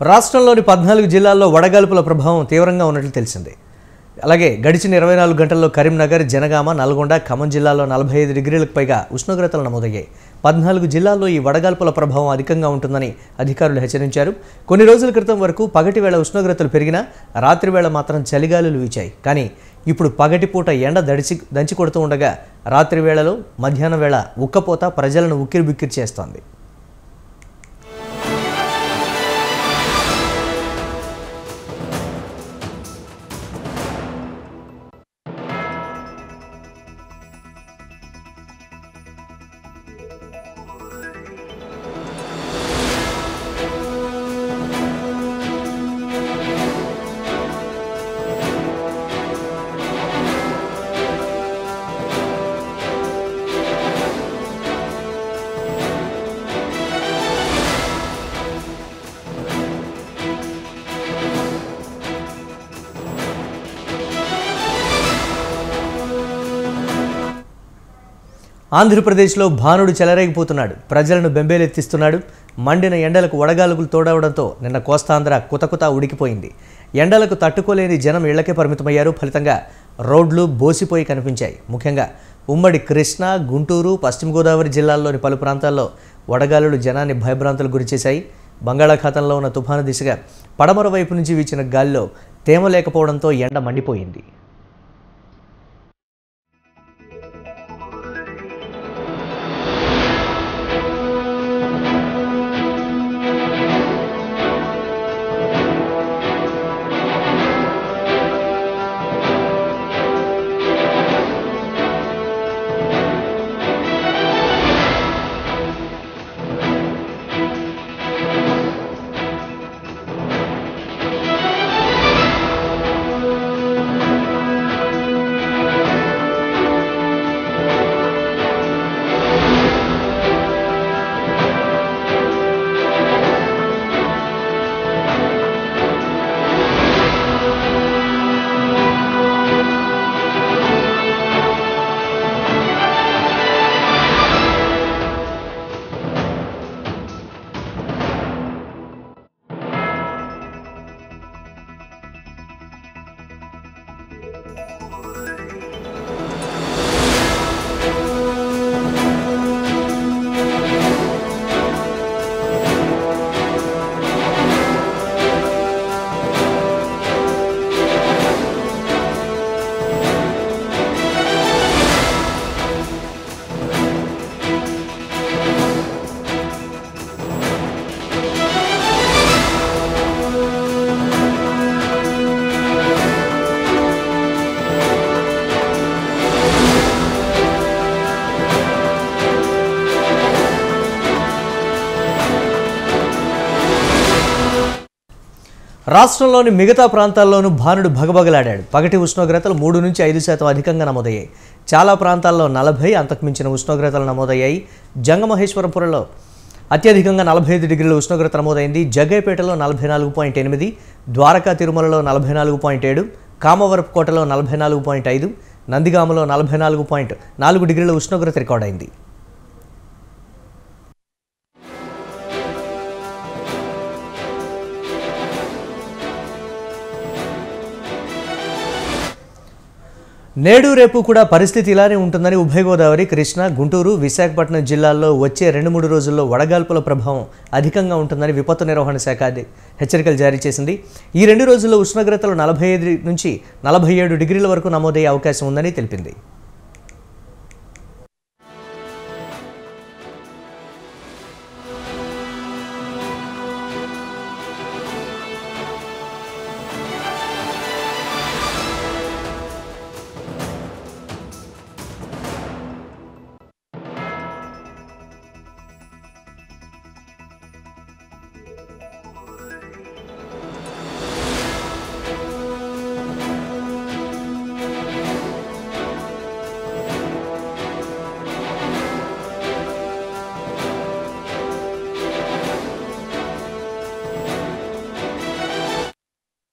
రాష్ట్రంలోని 14 జిల్లాల్లో వడగాల్పుల ప్రభావం తీవ్రంగా ఉన్నట్లు తెలిసింది. అలాగే గడిచిన 24 గంటల్లో కరీంనగర్, జనగామ, నల్గొండ, ఖమ్మం జిల్లాల్లో 45 డిగ్రీలకు పైగా ఉష్ణోగ్రతలు నమోదయ్యాయి. 14 జిల్లాల్లో ఈ వడగాల్పుల ప్రభావం అధికంగా ఉంటుందని అధికారులు హెచ్చరించారు. కొన్ని రోజుల క్రితం వరకు పగటి వేళ ఉష్ణోగ్రతలు పెరిగినా రాత్రి వేళ మాత్రం చలిగాలులు వీచాయి. కానీ ఇప్పుడు పగటిపూట ఎండ దంచి కొడుతూ ఉండగా రాత్రి వేళలో మధ్యాహ్నం వేళ ఉక్కపోత ప్రజలను ఉక్కిరిబిక్కిరి చేస్తోంది. ఆంధ్రప్రదేశ్లో భానుడు చెలరేగిపోతున్నాడు. ప్రజలను బెంబేలెత్తిస్తున్నాడు. మండిన ఎండలకు వడగాలుగులు తోడవడంతో నిన్న కోస్తాంధ్ర కుతకుత ఉడికిపోయింది. ఎండలకు తట్టుకోలేని జనం ఇళ్లకే పరిమితమయ్యారు. ఫలితంగా రోడ్లు బోసిపోయి కనిపించాయి. ముఖ్యంగా ఉమ్మడి కృష్ణా, గుంటూరు, పశ్చిమ గోదావరి జిల్లాల్లోని పలు ప్రాంతాల్లో వడగాలులు జనాన్ని భయభ్రాంతులకు గురిచేశాయి. బంగాళాఖాతంలో ఉన్న తుఫాను దిశగా పడమర వైపు నుంచి వీచిన గాలిలో తేమ లేకపోవడంతో ఎండ మండిపోయింది. రాష్ట్రంలోని మిగతా ప్రాంతాల్లోనూ భానుడు భగభగలాడాడు. పగటి ఉష్ణోగ్రతలు 3 నుంచి 5% అధికంగా నమోదయ్యాయి. చాలా ప్రాంతాల్లో 40 అంతకుమించిన ఉష్ణోగ్రతలు నమోదయ్యాయి. జంగమహేశ్వరపురంలో అత్యధికంగా 45 డిగ్రీల ఉష్ణోగ్రత నమోదైంది. జగ్గైపేటలో 44.8, ద్వారకా తిరుమలలో 44.7, కామవరపుకోటలో 44.5, నందిగామలో 44.4 డిగ్రీల ఉష్ణోగ్రత రికార్డైంది. నేడు రేపు కూడా పరిస్థితి ఇలానే ఉంటుందని ఉభయ గోదావరి, కృష్ణా, గుంటూరు, విశాఖపట్నం జిల్లాల్లో వచ్చే 2-3 రోజుల్లో వడగాల్పుల ప్రభావం అధికంగా ఉంటుందని విపత్తు నిర్వహణ శాఖ హెచ్చరికలు జారీ చేసింది. ఈ 2 రోజుల్లో ఉష్ణోగ్రతలు 45 నుంచి 47 డిగ్రీల వరకు నమోదయ్యే అవకాశం ఉందని తెలిపింది.